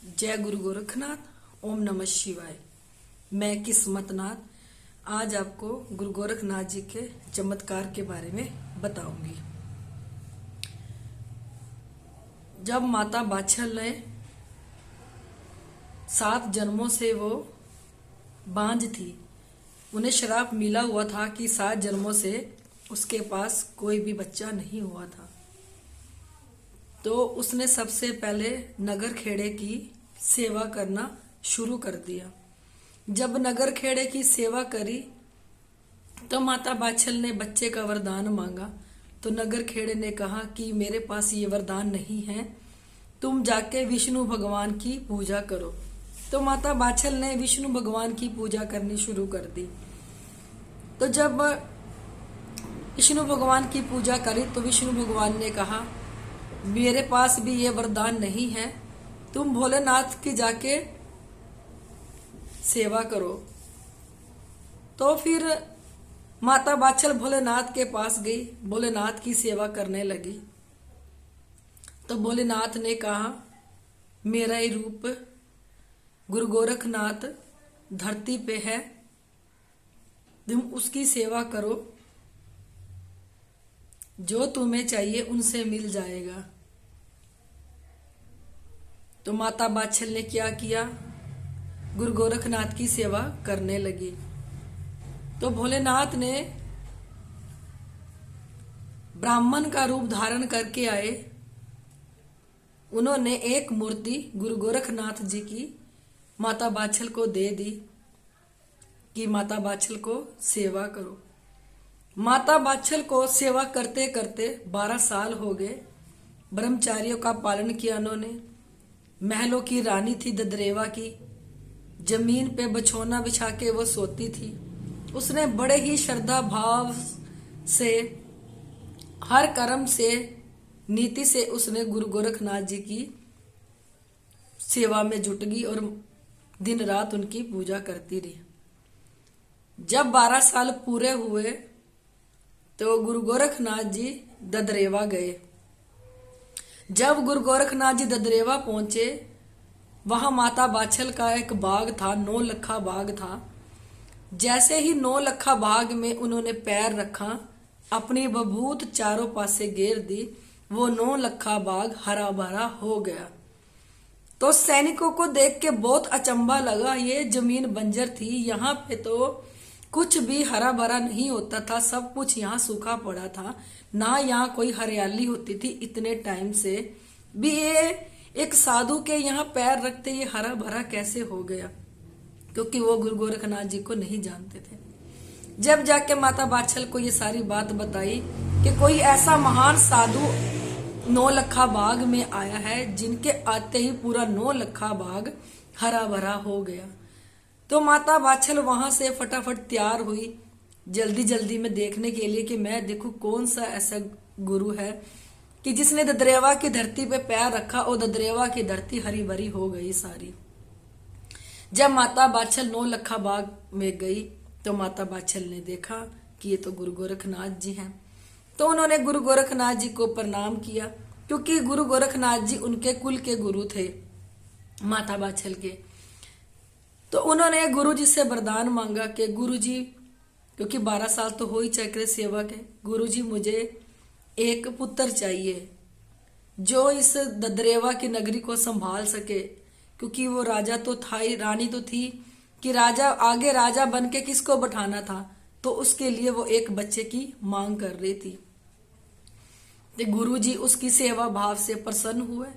जय गुरु गोरखनाथ। ओम नमः शिवाय। मैं किस्मतनाथ आज आपको गुरु गोरखनाथ जी के चमत्कार के बारे में बताऊंगी। जब माता बाछल ने 7 जन्मों से वो बांझ थी, उन्हें श्राप मिला हुआ था कि 7 जन्मों से उसके पास कोई भी बच्चा नहीं हुआ था। तो उसने सबसे पहले नगर खेड़े की सेवा करना शुरू कर दिया। जब नगर खेड़े की सेवा करी तो माता बाछल ने बच्चे का वरदान मांगा। तो नगर खेड़े ने कहा कि मेरे पास ये वरदान नहीं है, तुम जाके विष्णु भगवान की पूजा करो। तो माता बाछल ने विष्णु भगवान की पूजा करनी शुरू कर दी। तो जब विष्णु भगवान की पूजा करी तो विष्णु भगवान ने कहा मेरे पास भी ये वरदान नहीं है, तुम भोलेनाथ की जाके सेवा करो। तो फिर माता बाछल भोलेनाथ के पास गई, भोलेनाथ की सेवा करने लगी। तो भोलेनाथ ने कहा मेरा ही रूप गुरु गोरखनाथ धरती पे है, तुम उसकी सेवा करो, जो तुम्हें चाहिए उनसे मिल जाएगा। तो माता बाछल ने क्या किया, गुरु गोरखनाथ की सेवा करने लगी। तो भोलेनाथ ने ब्राह्मण का रूप धारण करके आए। उन्होंने एक मूर्ति गुरु गोरखनाथ जी की माता बाछल को दे दी कि माता बाछल को सेवा करो। माता बाछल को सेवा करते करते 12 साल हो गए। ब्रह्मचारियों का पालन किया उन्होंने। महलों की रानी थी ददरेवा की, जमीन पे बिछौना बिछा के वो सोती थी। उसने बड़े ही श्रद्धा भाव से, हर कर्म से, नीति से उसने गुरु गोरखनाथ जी की सेवा में जुट गई और दिन रात उनकी पूजा करती रही। जब 12 साल पूरे हुए तो गुरु गोरखनाथ जी ददरेवा गए। जब गुरु गोरखनाथ जी ददरेवा पहुंचे, वहां माता बाछल का एक बाग था, 9 लखा बाग था। जैसे ही 9 लखा बाग में उन्होंने पैर रखा, अपनी बबूत चारों पासे घेर दी, वो 9 लखा बाग हरा भरा हो गया। तो सैनिकों को देख के बहुत अचंभा लगा, ये जमीन बंजर थी, यहाँ पे तो कुछ भी हरा भरा नहीं होता था, सब कुछ यहाँ सूखा पड़ा था, ना यहाँ कोई हरियाली होती थी। इतने टाइम से भी ये एक साधु के यहाँ पैर रखते ये हरा भरा कैसे हो गया, क्योंकि वो गुरु गोरखनाथ जी को नहीं जानते थे। जब जाके माता बाछल को ये सारी बात बताई कि कोई ऐसा महान साधु 9 लखा बाग में आया है, जिनके आते ही पूरा 9 लखा बाग हरा भरा हो गया। तो माता बाछल वहां से फटाफट तैयार हुई, जल्दी जल्दी में देखने के लिए कि मैं देखूं कौन सा ऐसा गुरु है कि जिसने ददरेवा की धरती पे पैर रखा और ददरेवा की धरती हरी भरी हो गई सारी। जब माता बाछल 9 लखा बाग में गई तो माता बाछल ने देखा कि ये तो गुरु गोरखनाथ जी हैं। तो उन्होंने गुरु गोरखनाथ जी को प्रणाम किया, क्योंकि गुरु गोरखनाथ जी उनके कुल के गुरु थे माता बाछल के। तो उन्होंने गुरु जी से वरदान मांगा कि गुरु जी, क्योंकि 12 साल तो हो ही चक्र सेवा के, गुरु जी मुझे एक पुत्र चाहिए जो इस ददरेवा की नगरी को संभाल सके, क्योंकि वो राजा तो था ही, रानी तो थी कि राजा आगे राजा बन के किसको बैठाना था, तो उसके लिए वो एक बच्चे की मांग कर रही थी। तो गुरु जी उसकी सेवा भाव से प्रसन्न हुए।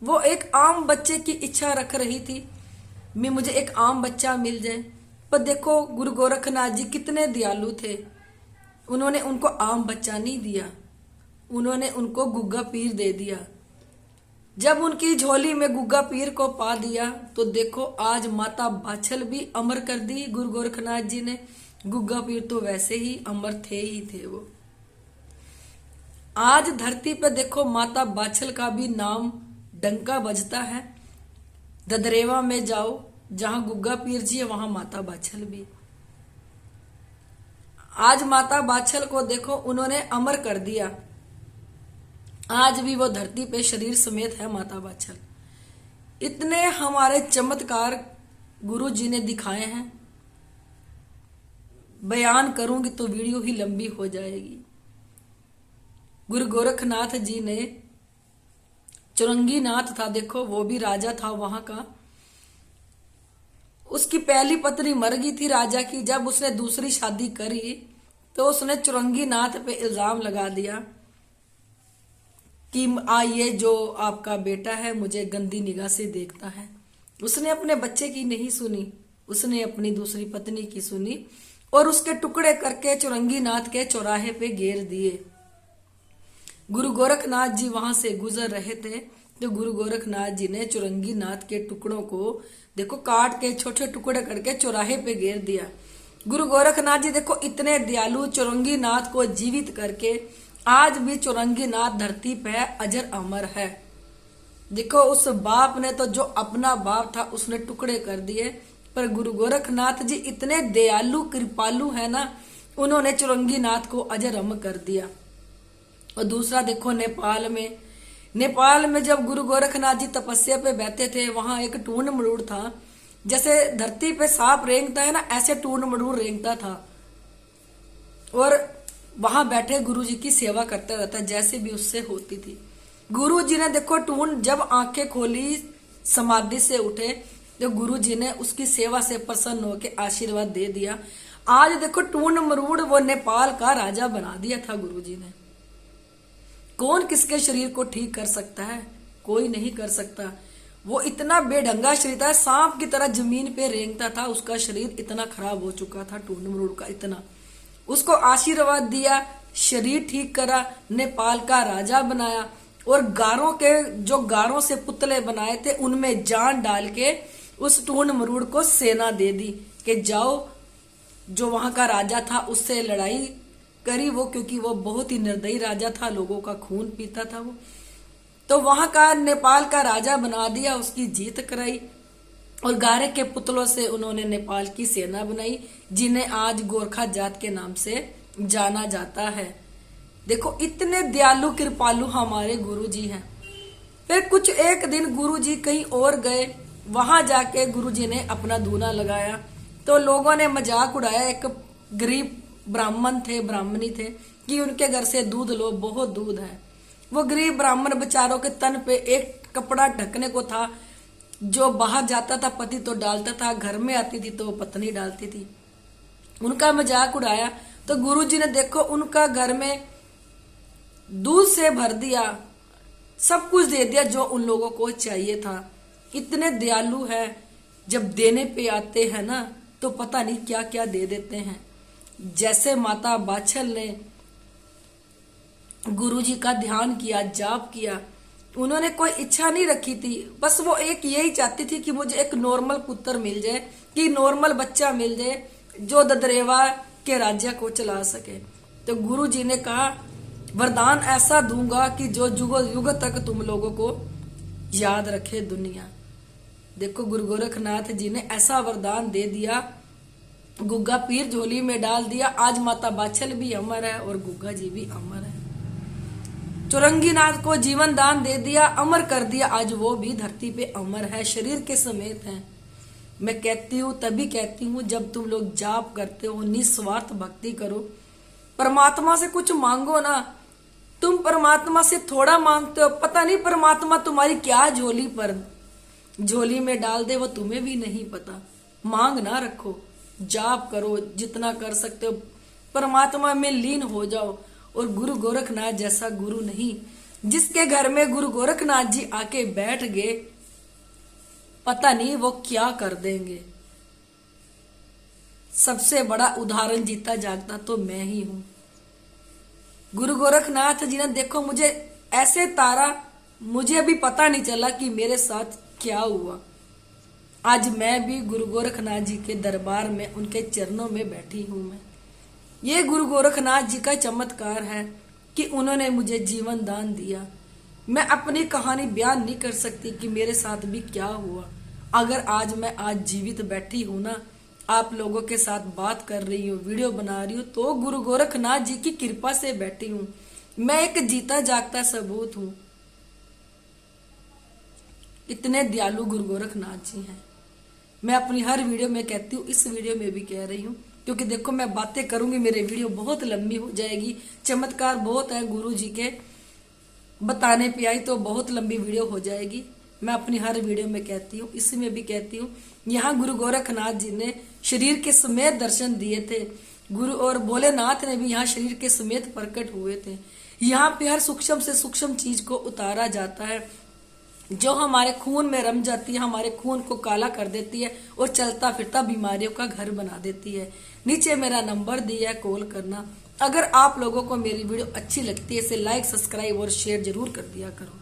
वो एक आम बच्चे की इच्छा रख रही थी, मुझे एक आम बच्चा मिल जाए। पर देखो गुरु गोरखनाथ जी कितने दयालु थे, उन्होंने उनको आम बच्चा नहीं दिया, उन्होंने उनको गुग्गा पीर दे दिया। जब उनकी झोली में गुग्गा पीर को पा दिया तो देखो आज माता बाछल भी अमर कर दी गुरु गोरखनाथ जी ने। गुग्गा पीर तो वैसे ही अमर थे ही थे वो। आज धरती पे देखो माता बाछल का भी नाम डंका बजता है। ददरेवा में जाओ, जहां गुग्गा पीर जी है वहां माता बाछल भी। आज माता बाछल को देखो उन्होंने अमर कर दिया, आज भी वो धरती पे शरीर समेत है माता बाछल। इतने हमारे चमत्कार गुरु जी ने दिखाए हैं, बयान करूंगी तो वीडियो ही लंबी हो जाएगी। गुरु गोरखनाथ जी ने, चुरंगी नाथ था, देखो वो भी राजा था वहां का। उसकी पहली पत्नी मर गई थी राजा की। जब उसने दूसरी शादी करी तो उसने चुरंगी नाथ पे इल्जाम लगा दिया कि ये जो आपका बेटा है मुझे गंदी निगाह से देखता है। उसने अपने बच्चे की नहीं सुनी, उसने अपनी दूसरी पत्नी की सुनी और उसके टुकड़े करके चुरंगी नाथ के चौराहे पे घेर दिए। गुरु गोरखनाथ जी वहां से गुजर रहे थे तो गुरु गोरखनाथ जी ने चुरंगी नाथ के टुकड़ों को देखो काट के छोटे टुकड़े करके चौराहे पे घेर दिया। गुरु गोरखनाथ जी देखो इतने दयालु, चुरंगी नाथ को जीवित करके आज भी चुरंगी नाथ धरती पे अजर अमर है। देखो उस बाप ने तो जो अपना बाप था उसने टुकड़े कर दिए, पर गुरु गोरखनाथ जी इतने दयालु कृपालु है ना, उन्होंने चुरंगी नाथ को अजर अमर कर दिया। और दूसरा देखो नेपाल में जब गुरु गोरखनाथ जी तपस्या पे बैठे थे, वहां एक टून मरूड़ था। जैसे धरती पे सांप रेंगता है ना, ऐसे टून मरूड़ रेंगता था और वहां बैठे गुरु जी की सेवा करता रहता, जैसे भी उससे होती थी। गुरु जी ने देखो टून जब आंखें खोली, समाधि से उठे, तो गुरु जी ने उसकी सेवा से प्रसन्न होकर आशीर्वाद दे दिया। आज देखो टून मरूड़ वो नेपाल का राजा बना दिया था गुरु जी ने। कौन किसके शरीर को ठीक कर सकता है? कोई नहीं कर सकता। वो इतना बेढंगा शरीर था, सांप की तरह जमीन पे रेंगता था, उसका शरीर इतना खराब हो चुका था टून मरूड़ का। इतना उसको आशीर्वाद दिया, शरीर ठीक करा, नेपाल का राजा बनाया और गारों से पुतले बनाए थे उनमें जान डाल के उस टून मरूड़ को सेना दे दी कि जाओ, जो वहां का राजा था उससे लड़ाई करी वो, क्योंकि वो बहुत ही निर्दयी राजा था, लोगों का खून पीता था वो। तो वहां का नेपाल का राजा बना दिया, उसकी जीत कराई और गारे के पुतलों से उन्होंने नेपाल की सेना बनाई, जिन्हें आज गोरखा जात के नाम से जाना जाता है। देखो इतने दयालु कृपालु हमारे गुरु जी हैं। फिर कुछ एक दिन गुरु जी कहीं और गए, वहां जाके गुरु जी ने अपना दूना लगाया तो लोगों ने मजाक उड़ाया। एक गरीब ब्राह्मण थे, ब्राह्मणी थे कि उनके घर से दूध लो, बहुत दूध है। वो गरीब ब्राह्मण बेचारों के तन पे एक कपड़ा ढकने को था, जो बाहर जाता था पति तो डालता था, घर में आती थी तो पत्नी डालती थी। उनका मजाक उड़ाया तो गुरुजी ने देखो उनका घर में दूध से भर दिया, सब कुछ दे दिया जो उन लोगों को चाहिए था। इतने दयालु है, जब देने पे आते हैं ना तो पता नहीं क्या क्या दे देते हैं। जैसे माता बाछल ने गुरुजी का ध्यान किया, जाप किया, उन्होंने कोई इच्छा नहीं रखी थी, बस वो एक यही चाहती थी कि मुझे एक नॉर्मल पुत्र मिल जाए, कि नॉर्मल बच्चा मिल जाए जो ददरेवा के राज्य को चला सके। तो गुरु जी ने कहा वरदान ऐसा दूंगा कि जो युगों युग तक तुम लोगों को याद रखे दुनिया। देखो गुरु गोरखनाथ जी ने ऐसा वरदान दे दिया, गुग्गा पीर झोली में डाल दिया। आज माता बाछल भी अमर है और गुग्गा जी भी अमर है। चुरंगी नाथ को जीवन दान दे दिया, अमर कर दिया, आज वो भी धरती पे अमर है, शरीर के समेत है। मैं कहती हूँ, तभी कहती हूँ, जब तुम लोग जाप करते हो, निस्वार्थ भक्ति करो, परमात्मा से कुछ मांगो ना। तुम परमात्मा से थोड़ा मांगते हो, पता नहीं परमात्मा तुम्हारी क्या झोली में डाल दे, वो तुम्हें भी नहीं पता। मांग ना रखो, जाप करो, जितना कर सकते हो परमात्मा में लीन हो जाओ। और गुरु गोरखनाथ जैसा गुरु नहीं, जिसके घर में गुरु गोरखनाथ जी आके बैठ गए, पता नहीं वो क्या कर देंगे। सबसे बड़ा उदाहरण जीता जागता तो मैं ही हूं। गुरु गोरखनाथ जी ने देखो मुझे ऐसे तारा, मुझे भी पता नहीं चला कि मेरे साथ क्या हुआ। आज मैं भी गुरु गोरखनाथ जी के दरबार में, उनके चरणों में बैठी हूं। मैं ये गुरु गोरखनाथ जी का चमत्कार है कि उन्होंने मुझे जीवन दान दिया। मैं अपनी कहानी बयान नहीं कर सकती कि मेरे साथ भी क्या हुआ। अगर मैं जीवित बैठी हूं ना, आप लोगों के साथ बात कर रही हूँ, वीडियो बना रही हूँ, तो गुरु गोरखनाथ जी की कृपा से बैठी हूँ। मैं एक जीता जागता सबूत हूँ। इतने दयालु गुरु गोरखनाथ जी हैं। मैं अपनी हर वीडियो में कहती हूँ, इस वीडियो में भी कह रही हूँ, क्योंकि देखो मैं बातें करूंगी मेरे वीडियो बहुत लंबी हो जाएगी। चमत्कार बहुत है गुरु जी के, बताने पे आई तो बहुत लंबी वीडियो हो जाएगी। मैं अपनी हर वीडियो में कहती हूँ, इसमें भी कहती हूँ। यहाँ गुरु गोरखनाथ जी ने शरीर के समेत दर्शन दिए थे, गुरु और भोलेनाथ ने भी यहाँ शरीर के समेत प्रकट हुए थे। यहाँ पे हर सूक्ष्म से सूक्ष्म चीज को उतारा जाता है, जो हमारे खून में रम जाती है, हमारे खून को काला कर देती है और चलता फिरता बीमारियों का घर बना देती है। नीचे मेरा नंबर दिया है, कॉल करना। अगर आप लोगों को मेरी वीडियो अच्छी लगती है, इसे लाइक, सब्सक्राइब और शेयर जरूर कर दिया करो।